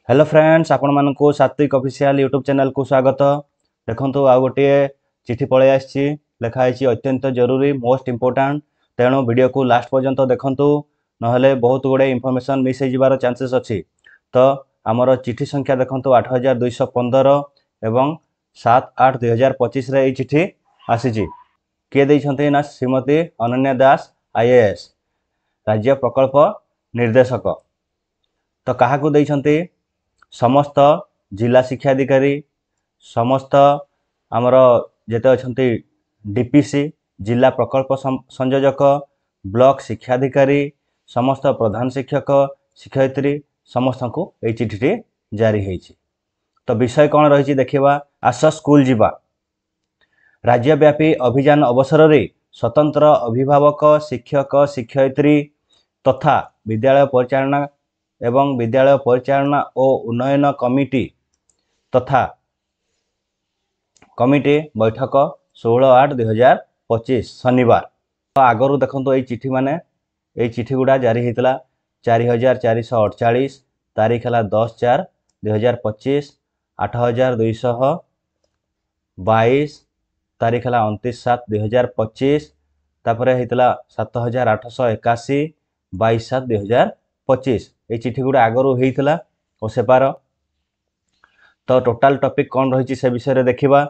Hello friends, आपण मानकु सात्विक official YouTube channel को स्वागत। देखंतु आ गोटे चिठी पळे आछि, लेखा आछि अत्यंत जरूरी मोस्ट इंपोर्टेंट। तेणु वीडियो को लास्ट पर्यंत देखंतु, नहले बहुत गुडे इन्फॉर्मेशन मिस हो जिबार चांसेस अछि। तो आमर चिठी संख्या देखंतु 8215 एवं 7/8/2025 रे ई चिठी आसीछि। के दैछन्ते ना श्रीमती अनन्या दास आईएएस राज्य प्रकल्प निर्देशक। तो काहा को दैछन्ते? समस्त जिला शिक्षाधिकारी, समस्त आमर जेते अछन्ति डीपीसी जिला प्रकल्प संयोजक, ब्लॉक शिक्षाधिकारी, समस्त प्रधान शिक्षक शिक्षयित्री समस्त को ए चिठी जारी होईछि। तो विषय कौन रही देखिबा। आस स्कूल जीवा राज्यव्यापी अभियान अवसर रे स्वतंत्र अभिभावक शिक्षक शिक्षयित्री तथा विद्यालय परिचालना एवं विद्यालय परिचालना और उन्नयन कमिटी तथा कमिटी बैठक 16/8/2025 शनिवार। तो आगरू देखो ये चिठी माने ये चिठी गुड़ा जारी होता 4448 तारीख है 10/4/2025, 8222 तारीख है 29/7/2025, तापर होता 7881 22/7/2025। ये चिठी गुड़ा आगरू होता और सेपार। तो टोटाल टॉपिक कौन रही से विषय देखिबा।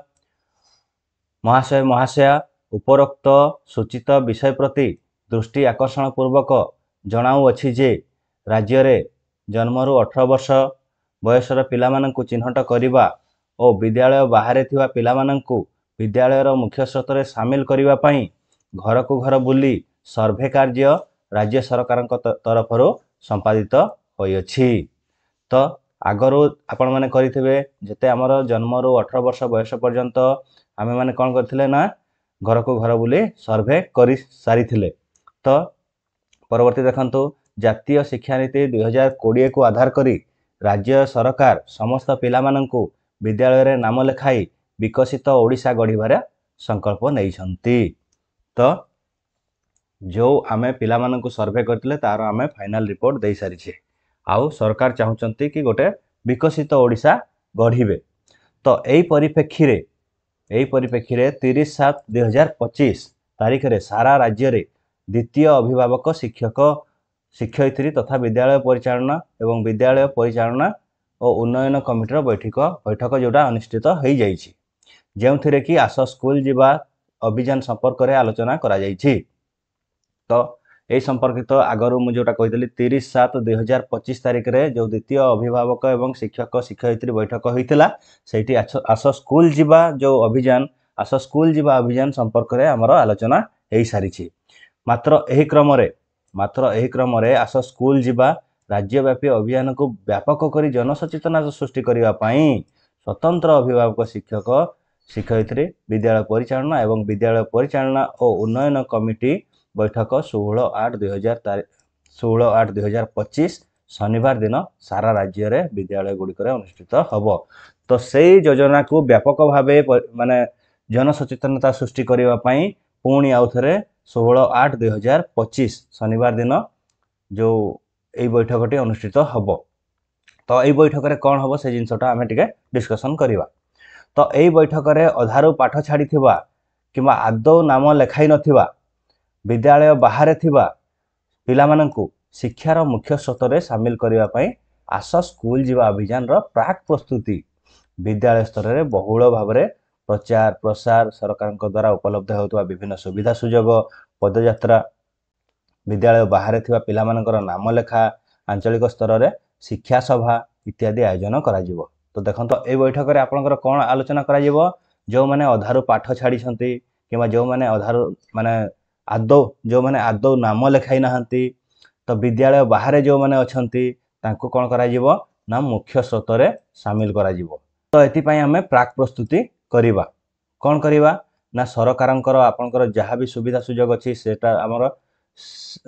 महाशय महाशया, उपरोक्त सूचित विषय प्रति दृष्टि आकर्षण पूर्वक जनाऊँछि जे राज्य रे जन्मरू 18 वर्ष बयसर पिलामानंकु चिन्हट करिबा और विद्यालय बाहर थिबा पिलामानंकु विद्यालयर मुख्य स्रोत रे शामिल करिबा पई घर को घर बुली सर्वे कार्य राज्य सरकार तरफ संपादित होइछि। तो आगरू आपण माने करिथिबे जते हमर जन्मरू 18 वर्ष बयस पर्यंत आमे माने कोन करथिले ना घर को घर बुली सर्वे करि सारिथिले। तो परवर्ती देखंतु जातीय शिक्षा नीति 2020 को आधार करी राज्य सरकार समस्त पिलामानंकु विद्यालय रे नाम लेखाई विकसित ओडिशा गढ़िबारे संकल्प नैछंती। तो जो आमे पिलामानंकु सर्वे करथिले तार आमे फाइनल रिपोर्ट दे सारिछे। आउ सरकार चाहूचंती कि गोटे विकसित ओडिशा गढ़िबे। तो एई परिप्रेक्षी रे 30/7/2025 तारीख रे सारा राज्य रे द्वितीय अभिभावक शिक्षक शिक्षयित्री तथा विद्यालय परिचालना एवं विद्यालय परिचालना और उन्नयन कमिटीर बैठक जोड़ा अनुष्ठित हो जाइछि, जेउथिरे कि आस स्कूल जीवा अभियान संपर्क रे आलोचना करा जाइछि। तो यही संपर्कित आगरू मुझे जोटा कही 30/7/2025 तारीख रे जो द्वितीय अभिभावक एवं शिक्षक शिक्षयित्री बैठक होता से आस स्कूल जीवा जो अभियान आस स्कूल जीवा अभियान संपर्क रे आमर आलोचना हो सारी। मात्र यही क्रम रे आस स्कूल जीवा राज्यव्यापी अभियान को व्यापक करी जनसचेतना सृष्टि करने स्वतंत्र अभिभावक शिक्षक शिक्षयित्री विद्यालय परिचालना एवं विद्यालय परिचालना और उन्नयन कमिटी बैठक 16/8/2025 शनिवार दिन सारा राज्य रे विद्यालय गुड़िक अनुष्ठित हब। तो सही योजना को व्यापक भावे माने जनसचेतनता सृष्टि करने पुणी आउ थे 16/8/2025 शनिवार दिन जो यही बैठकटी अनुष्ठित हब। तो यही बैठक रे कौन हम से जिनसटा आम टे डिस्कसन करवा। तो यही बैठक रे अधारू पाठ छाड़ी कि आदौ नाम लेखाई नथिबा विद्यालय बाहर थिबा पिलामानंकु शिक्षार मुख्य स्रोत रे शामिल करने पई आस स्कूल जीवा अभियान रो प्राक प्रस्तुति विद्यालय स्तर रे बहुल भाव में प्रचार प्रसार सरकार द्वारा उपलब्ध होता विभिन्न सुविधा सुजोग पदयात्रा विद्यालय बाहर थिबा पिलामानंकर नाम लेखा आंचलिक स्तर रे शिक्षा सभा इत्यादि आयोजन करा जिवो। तो देखंतो ए बैठक रे आपनकर कोन आलोचना करा जिवो। जो माने अधारू पाठ छाड़ी छंती किबा जो माने अधारू माने जो माने आदौ नाम लेखाई नाहंती तो विद्यालय बाहर जो माने अछंती तांको कोन करा जिवो ना मुख्य स्रोत रे शामिल करा जिवो। तो एति पई हमें प्राक प्रस्तुति करिबा। कोन करिबा ना सरकारंकर आपनकर जहाँ भी सुविधा सुजोग अछि सेटा हमर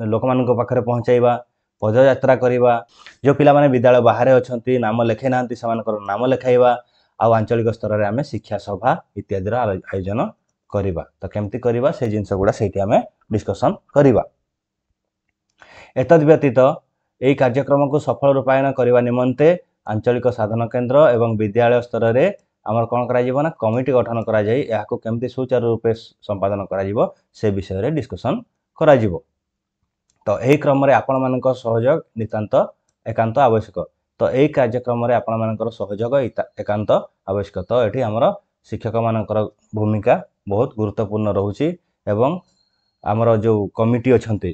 लोकमानक पाखरे पहुंचाइबा पदयात्रा करिबा जो पिला माने विद्यालय बाहर अछंती नाम लेखाई नाहंती समानकर नाम लेखाइबा आ आंचलिक स्तर रे हमें शिक्षा सभा इत्यादि आयोजन करिबा। तो केमती करिबा से जिनस गुड़ा सेठी हमें डिस्कसन करिबा। एतद व्यतीत यही कार्यक्रम को सफल रूपायन करने निमंते आंचलिक साधन केन्द्र एवं विद्यालय स्तर रे आमर कौन करा ना कमिटी गठन करा जाई याको केमती सुचारू रूपे संपादन करा से विषय रे डिस्कशन करा तो यही क्रम रे आपण मानक सहयोग नितांत एकांत आवश्यक तो यही कार्यक्रम रे आपण मानकर सहयोग एकांत आवश्यक तो एठी हमर शिक्षक मानकर भूमिका बहुत गुरुत्वपूर्ण रहउची एवं आमर जो कमिटी अछंती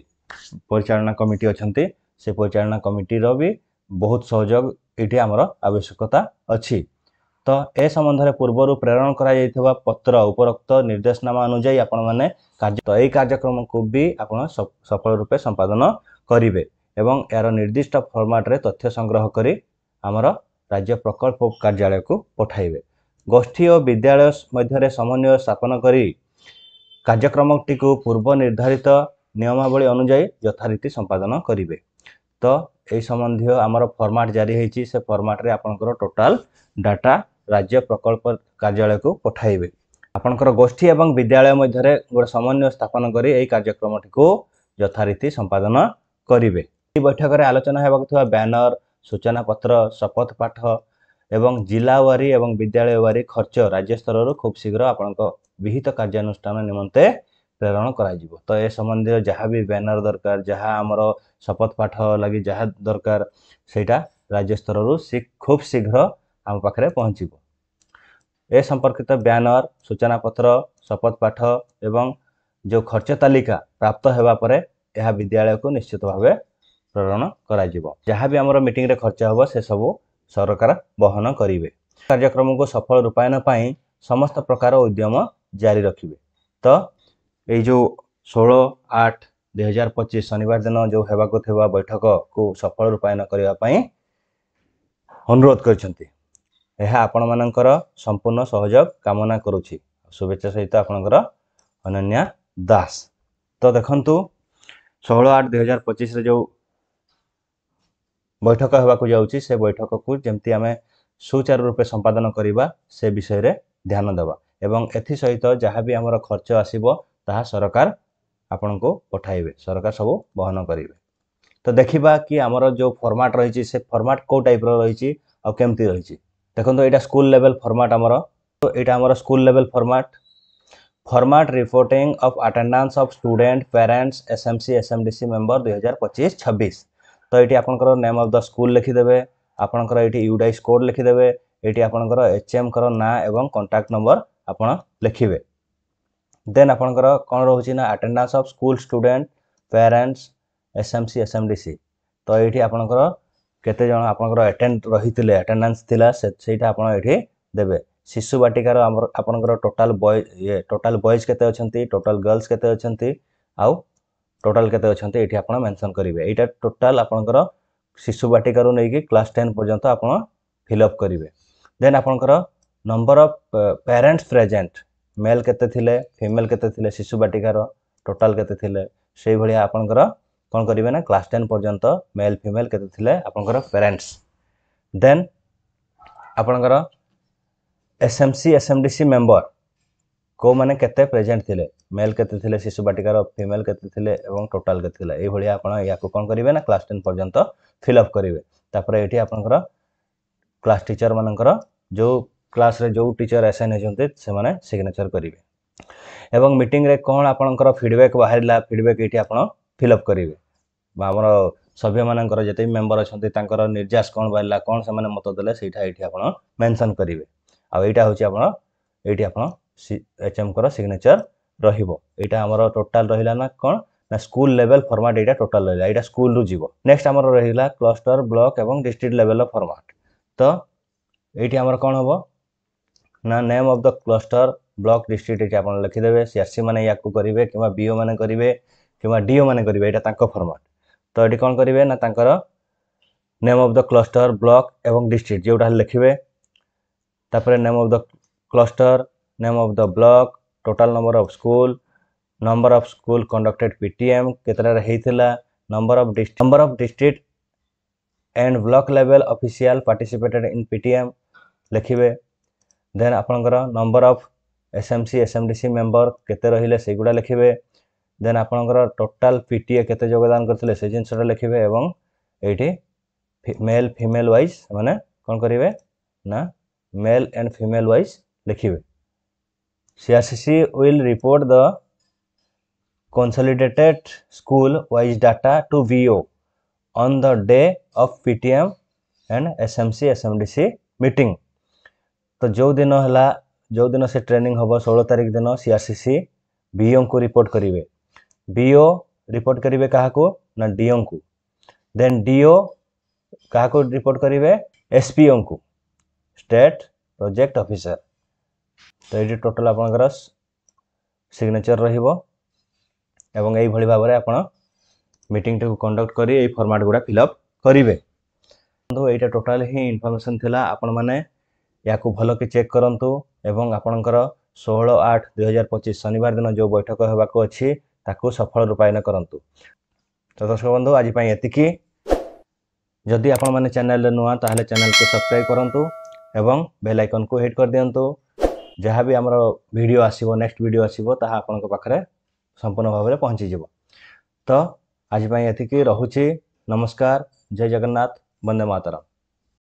परिचालना कमिटी अछंती से परिचालना कमिटी रो भी बहुत सहयोग एठी हमर आवश्यकता अछि तो ए संबंध रे पूर्व प्रेरण करा जायथिबा पत्र उपरोक्त निर्देशनामा अनुसार आपण माने कार्य तो एई कार्यक्रम को भी आपण सफल रूपे संपादन करिवे एवं यार निर्दिष्ट फॉर्मेट रे तथ्य संग्रह करी हमर राज्य प्रकल्प कार्यालय को पठाइबे गोष्ठी और विद्यालय मध्य समन्वय स्थापन करी कार्यक्रमटी को पूर्व निर्धारित नियमावली अनुसार यथारीति संपादन करिवे तो यही संबंधी आमर फॉर्मेट जारी होती से फॉर्मेट रे आपनकर टोटाल डाटा राज्य प्रकल्प कार्यालय को पठाइबे आपनकर गोष्ठी एवं विद्यालय मध्य गोटे समन्वय स्थापन करी एई कार्यक्रमटी को यथारीति संपादन करिवे बैठक में आलोचना होगा बैनर सूचना पत्र शपथ पाठ एवं जिलावारी एवं विद्यालयवारी खर्च राज्य स्तर खूब शीघ्र आपण विहित कार्यानुष्ठान निमंते प्रेरण करा तो ए संबंधी जहाँ भी बैनर दरकार जहाँ आमर शपथ पाठ लगी जहाँ दरकार सेटा राज्य स्तर खूब शीघ्र आम पाखे पहुँचब ए संपर्कित बैनर सूचना पत्र शपथ पाठ एवं जो खर्च तालिका प्राप्त होगा पर यह विद्यालय को निश्चित भाव प्रेरण करा जहाँ भी आमर मीटिंग रे खर्च हम से सब सरकार बहन करेंगे कार्यक्रम को सफल रूपायन पाई समस्त प्रकार उद्यम जारी रखिए तो ये जो 16/8/2025 शनिवार दिन जो हेबाको थेबा बैठक को सफल रूपायन करने अनुरोध करछंती यह आपण मानकर संपूर्ण सहयोग कामना करुछि शुभेच्छा सहित आपणकर अनन्या दास तो देखंतु 16/8/2025 रे जो बैठक होगाकू जाउछि से बैठक को जेमती आमे सुचारू रूपे संपादन करिबा से विषय रे ध्यान देबा एवं एथि सहित जहाँ भी हमर खर्च आसीबो ताहा सरकार आपण को पठाइबे सरकार सब बहन करिवे तो देखिबा कि हमर जो फॉर्मेट रही से फॉर्मेट को टाइप रो रही आ केमती रही देखो एटा स्कूल लेवल फॉर्मेट हमर तो एटा हमर school level format reporting of attendance of student parents SMC SMDC member 2025-26 तो ये आपंकर नेम ऑफ द स्कूल लिखिदेवे आपंकर ये यूडाइस कोड लिखिदेवे ये आपंकर एचएम कर ना एवं कॉन्टैक्ट नंबर आपण लिखिबे देन आपंकर कौन रोचे ना attendance of school student parents SMC SMDC तो ये आपंकर केते जण आपंकर अटेंड रही अटेंडेंस थिला सेटा आपण ये देबे शिशु बाटिकार आपंकर टोटाल बॉयज केते अछंती टोटाल गर्ल्स केते अछंती आउ टोटाल केते अछंती एठी आपण मेंशन करिवे एटा टोटाल आपनकर शिशु बाटिका नै कि क्लास 10 पर्यंत आपण फिल अप करिवे देन आपनकर number of parents present male केते थिले फीमेल केते थिले शिशु बाटिकार टोटाल केते थिले सेही भलिया आपनकर कोन करिवे ना क्लास 10 पर्यंत मेल फीमेल केते थिले आपनकर पेरेंट्स देन आपनकर एसएमसी एसएमडीसी मेंबर को माने केते प्रेजेंट थिले मेल केते थिले शिशु बाटिकार फीमेल केते थिले एवं टोटाल केते थिले ए भलिया आपण याको कोन करिवे ना क्लास 10 पर्यंत फिल अप करिवे तापर एठी आपनकर क्लास टीचर मानकर जो क्लास रे जो टीचर असाइन हेजंते से माने सिग्नेचर करिवे एवं मीटिंग रे कोन आपनकर फीडबैक बाहरिला फीडबैक एठी आपण फिल अप करिवे हमर सभ्य मानकर जते मेंबर अछंते तांकर निर्देश कोन बाहरिला कोन से माने मत देले सेठा एठी आपण मेंशन करिवे आ एटा होची आपण एठी आपण एचएम कर सिग्नेचर रहिबो एटा हमर टोटल रहिला ना कोन ना स्कूल लेवल फॉर्मेट एटा टोटल रहिला एटा स्कूल रु जीवो नेक्स्ट हमर रहिला क्लस्टर ब्लॉक एवं डिस्ट्रिक्ट लेवल फॉर्मेट तो एठी हमर कोन होबो ना name of the cluster block district एठी आपण लिखि देबे सीआरसी माने याकू करिवे किबा बीओ माने करिवे किबा डीओ माने करिवे एटा तांको फॉर्मेट तो एठी कोन करिवे ना तांकर name of the cluster block एवं डिस्ट्रिक्ट जेउटा लिखिवे तापर name of the cluster name of the block total number of school conducted PTM केतरा हेइथिला number of district and block level official participated in PTM लिखिबे देन आपनकर number of SMC SMDC member केते रहिले सेगुडा लिखिबे देन आपनकर total PTA केते योगदान करथिले से जिनसटा लिखिबे एवं एठी मेल फीमेल वाइज माने कौन करेंगे ना मेल एंड फीमेल वाइज लिखिए CRCC will report the consolidated school wise data to VO on the day of PTM and SMC SMDC meeting तो जो दिन से ट्रेनिंग हम 16 तारिख दिन सीआरसीसी बीओ को रिपोर्ट करेंगे बीओ रिपोर्ट करेंगे क्या ना डीओ को देन डीओ क्या रिपोर्ट करेंगे एसपीओ को स्टेट प्रोजेक्ट ऑफिसर तो ये टोटल आपनकर सिग्नेचर रहिबो एवं यही भाव में आप मीटिंग को कंडक्ट करी ये फॉर्मेट गुड़ा फिलअप करेंगे बंधु यहाँ टोटाल ही इनफॉरमेशन थिला आपण माने या भल कि चेक करंतु एवं आपणकर 16/8/2025 शनिवार दिन जो बैठक होगाक अच्छी ताकू सफल रूपायन करंतु तो दर्शक बंधु आज एतिकी जदि आपण माने चैनल नुआ ताहले चैनल को सब्सक्राइब करंतु एवं बेल आइकन को हिट कर दियंतु जहाँ भी आमर वीडियो आसीबो नेक्स्ट वीडियो आसीबो ताहा आपनक पाखरे संपूर्ण भाव में पहुँची जीव तो आज एतिकी रहुछि नमस्कार जय जगन्नाथ वंदे मातरम।